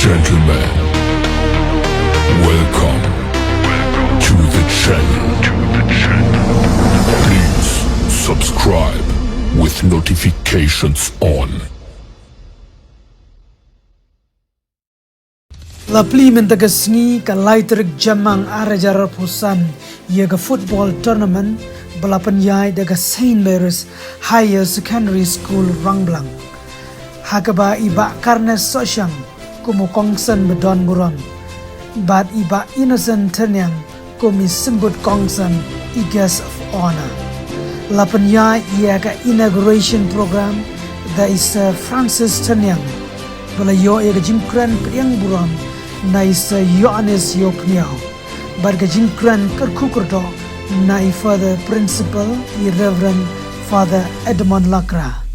gentlemen, welcome to the channel. Please subscribe with notifications on. Lapli mentagasngi ka laitrik jamang arajar pusan yaga football tournament balapan yai daga Saint Mary's Higher Secondary School Rangblang. Hakaba iba karnes sosyang kumu kongsan bedon buram. Bat iba innocent tenyang kumi sembut kongsan i guest of honor. Lapan yai yaga inauguration program da isa Francis tenyang bala yo yaga jimkran priang buram naisa Yohanes Yopniao barga jinkran kerkukurdo nai Father Principal Reverend Father Edmond Lakra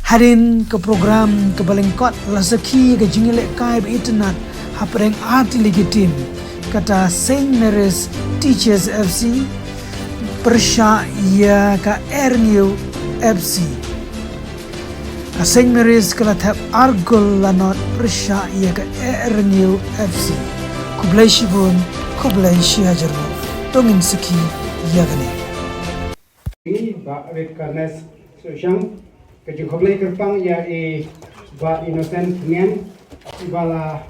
harin ke program ke balengkot lasaki ke jingilek kai internet hapreng arti legitim kata Saint Mary's Teachers FC persya ya ka Ernew FC Saint Mary's kalathap argol lanot persya ia ke Ernew FC kublai shibun kublai shihajarno tongin siki yagane ini ba wet karnes sosyang kejung kublai kerpang ya ba innocent nian ibala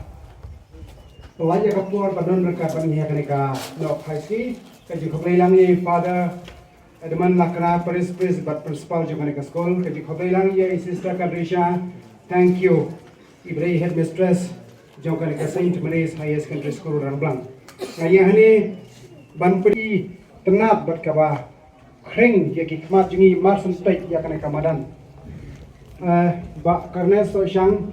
pelajar kapur padon mereka panihakan ka no paisi kejung kublai lang ni Father Edmond Lakra principal juga nika sekolah keji khobai lang ya sister Kadrisha thank you Ibrahim headmistress juga nika Saint Mary's Higher Secondary School Rangblang ngaya hani banpedi tengah berkaba kring ya kikmat jungi marsen state ya kana kamadan ba karena sosyang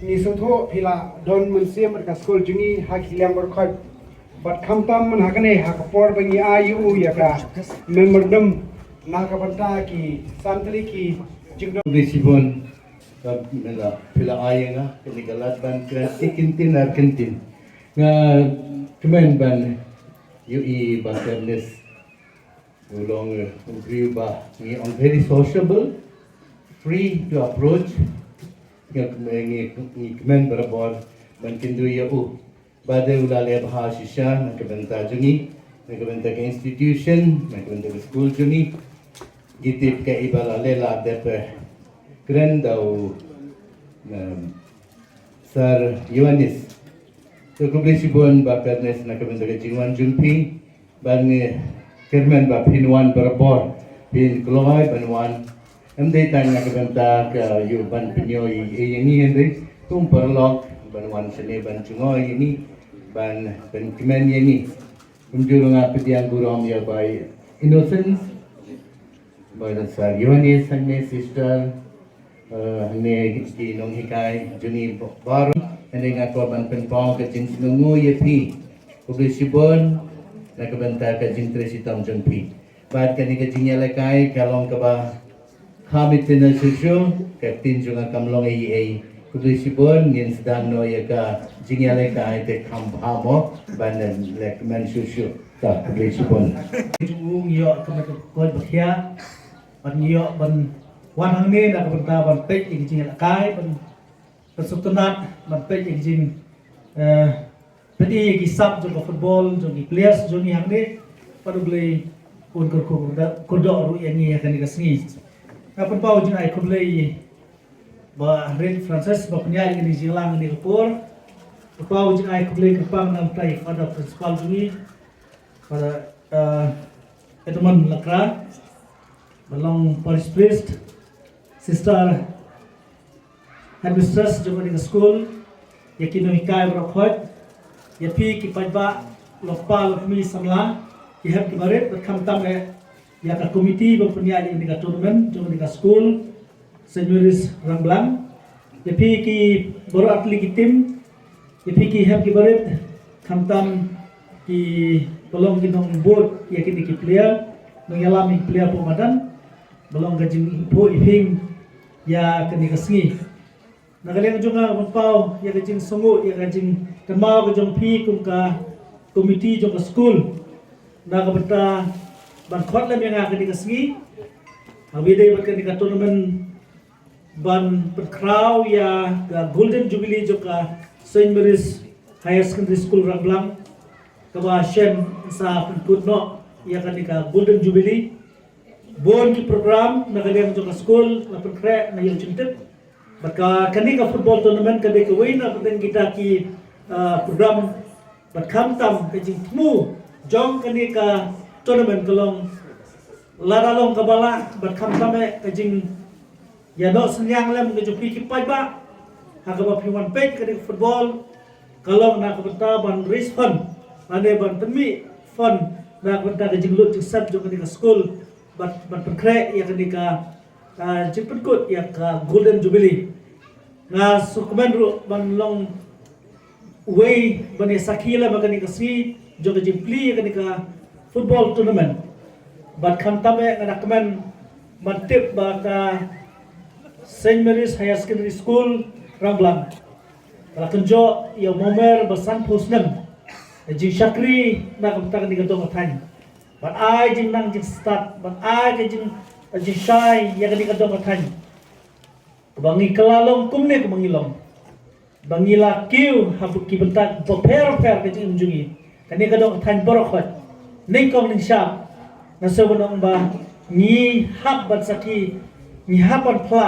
ni sotho hila don mensia mereka sekolah jungi hak hilang berkhot Bat kamtam menhakane hakapor bangi ayu ya ka memordom nakabanta ki santli ki jingdo Lisibon mela pila ayenga kenikalat ban ikintin arkentin nga kemen ban UI baternes ulong ugriu ba ni on very sociable free to approach nga kemen berabor ban kindu ya Bada ulale bahasisha nakabenta jungi nakabenta ke institution nakabenta ke school jungi gitip ke ibalale la depe grandau Sir Yohanes so kublisibon ba pernes nakabenta ke jingwan jumpi ban kerman ba pinwan berabor pin kloai banwan amde tang nakabenta ke yu ban pinyoi ini ende tum perlok banwan sene ban chungoi ini ban kemen ini kumjurung apa yang guram ya by innocence by the Sir Yohanes and sister ne di nong hikai juni baru ane ngaku ban penpau ke jin sinungu ye pi kubisibon na kabenta ke jin tresitam jun pi bad kani ke jin yalakai kalong ke ba khamit na susyo ke tinjunga kamlong ei Kubisibon nin sedang no ya ka jingyale ka ite kampamo banan lek man susu ta kubisibon Trung yo kemet kod bakhia ban yo ban wan hang ne na kabenta ban pek ik jing kai ban persuktunat ban pek ik jing pedi ki sab jo football jo ki players jo ni hang ne padugle un ko do ru yani kan ka sngi kapan pau jin ai kublei ba Red Francis ba penyali ni jilang ni kapur pau jing ai kublei kapang nam tai pada principal jungi pada Edmond Lakra belong parish priest sister headmistress juga di school yakino hikai berkhot yapi ki pajba lokal mi samla ki heb ki baret berkam tam ya ka komiti ba penyali ni ka tournament juga di school Saint Mary's Rangblang yapi ki baru atli ki tim yapi ki heb ki baret kamtam ki belum kinong board yakin ki player nong yalami player pemadan belum gajing po iping ya kini kasngi nagaling juga mempau ya gajing sungu ya gajing kemau gajong pi kum ka komiti jong school nagabenta ban khot lam yang kini kasngi abide bat kini ka tournament ban crowd ya golden jubilee jo ka Saint Mary's Higher Secondary School Rangblang kawa Shen sa pengkutno ia kan ka Golden Jubilee bon ki program na kalian joka school na pengkre na yung cintet maka kani ka football tournament kade ka win na peten kita ki program bat kamtam ke jing tmu jong kani ka tournament kalong laralong kabala bat kamtam ke jing ya do senyang lem ke jopi ki pai ba hagaba piwan page kani football kalong na kabata ban race fund ane ban temi fund na kabata ke jing lut sat jong kani ka school bat pengkre ya kani ka jiput kut ya ka Golden Jubilee na sukumen ru ban long way bani sakila magani ka si jong jimpli ya kani ka football tournament bat kantame kana kemen mantip ba ka Saint Mary's Higher Secondary School Rangblang kala kenjo ya momer basan posnem jing syakri na kabata kani ka dong than ban ai jing nang jing start ban ai ke jing shai ya kani ka dong than bangi kelalong kumne ke mangilong bangi la kiu habu ki bentak boper ke jing jungi kani ka dong than borokot ning kong ning sha na sebonong ba ni hab ban saki ni hapan pla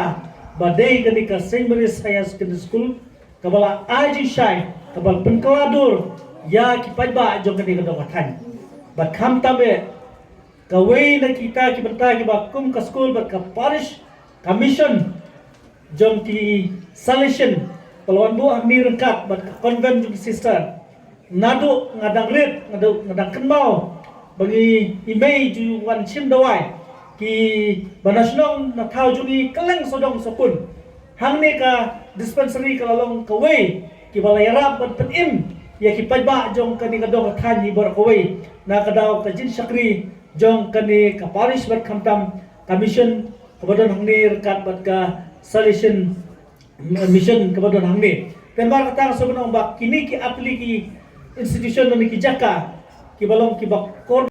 badai kani ka Saint Mary's Higher Secondary School kabala ai jing shai kabal penkeladur ya ki pajba jong kani ka dong than bat kham tabe kawai na kita ki benta ki bakum ka school bat ka parish commission jong ki solution pelon bu amni rengkat bat ka convent jong sister nadu ngadang red ngadang kenmau bagi imei ju wan chim dawai ki banasnong na thau jungi keleng sodong sopun hang ne ka dispensary ka lalong kawai ki balayara bat petim ya ki pajba jong kani ka dong than ni bor kawai na kadaw ka jin sakri jong kani ka parish bat kamtam commission kabadon hangni rekat bat ka solution mission kabadon hangni tembar kata sebelum bak kini ki apli ki institution ni ki jaka ki balong ki bak kor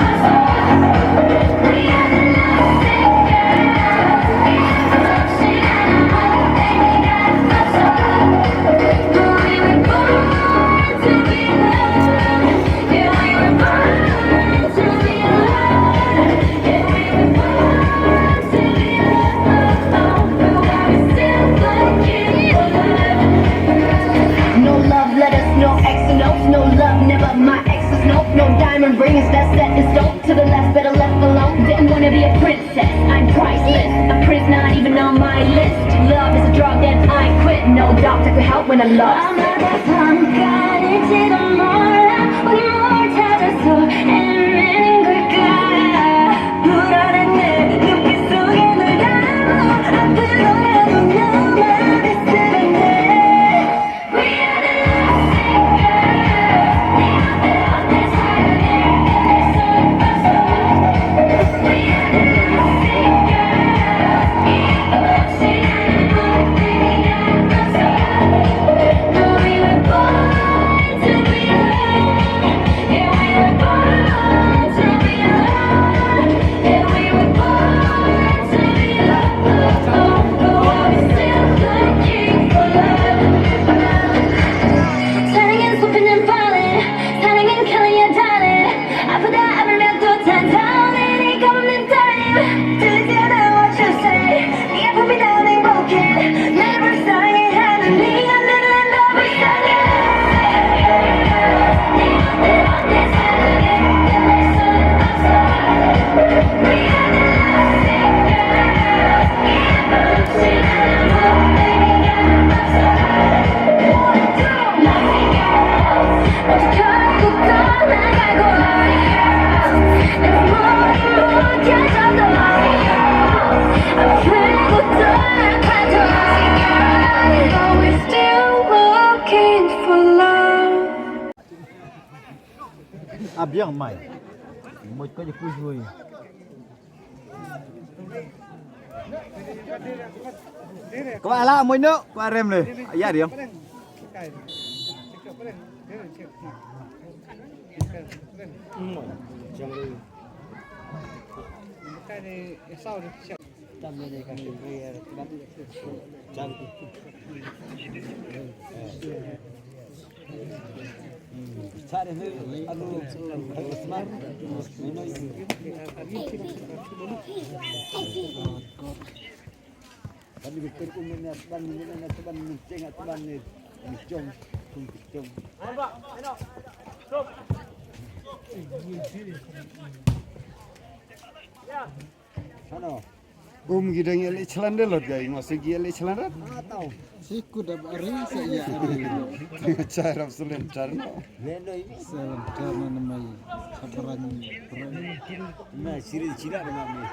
diamond rings that's set in stone. To the left, better left alone. Didn't wanna be a princess, I'm priceless. A prince not even on my list. Love is a drug that I quit. No doctor could help when I'm lost. Bien mày một cái vui vui các bạn là mấy nữa qua rem này giá điểm Cari aduh semangat. Kami bikin umumnya teban menceng teban ni jom jom. Ano? Gidang yali celana lot gay, masuk yali celana. Tahu. Siku dah bari saya hari. Cara sulen carna. Leno ini. Salam carna namai. Sabaran. Nah, ciri-ciri ada mami.